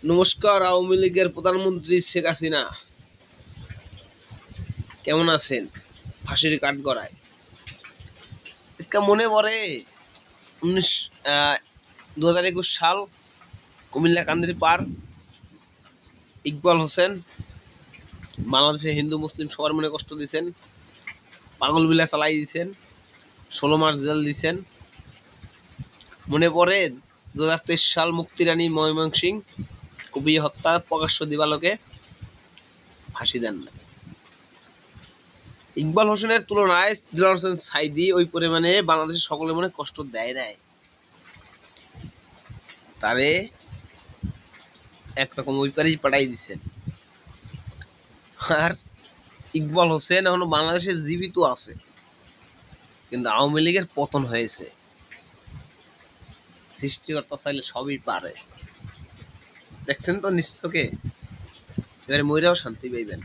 নমস্কার। আওয়ামী লীগের প্রধানমন্ত্রী শেখ হাসিনা কেমন আছেন? ফাঁসির কাঠগড়ায় इसका মনে পড়ে 2021 সাল কুমিল্লা কান্দির পার ইকবাল হোসেন বাংলাদেশে হিন্দু মুসলিম সবার মনে কষ্ট দিয়েছেন, পাগল বিলা চালাই দিয়েছেন, 16 মাস জেল দিয়েছেন। মনে পড়ে 2023 সাল মুক্তিরানী ময়মনসিংহ কবি হত্যা প্রকাশ্য দিবালোকে ফাঁসি দেন না। ইকবাল হোসেনের তুলনায় দিলওয়ার হোসেন সাঈদী ওই পরিমাণে বাংলাদেশের সকলের মনে কষ্ট দেয় নাই। তারে একরকম ওই পারেই পাঠাই দিচ্ছেন। আর ইকবাল হোসেন এখনো বাংলাদেশে জীবিত আছে, কিন্তু আওয়ামী লীগের পতন হয়েছে। সৃষ্টিকর্তা চাইলে সবই পারে। দেখছেন তো নিশ্চকে, এবারে মইরাও শান্তি পাইবেন।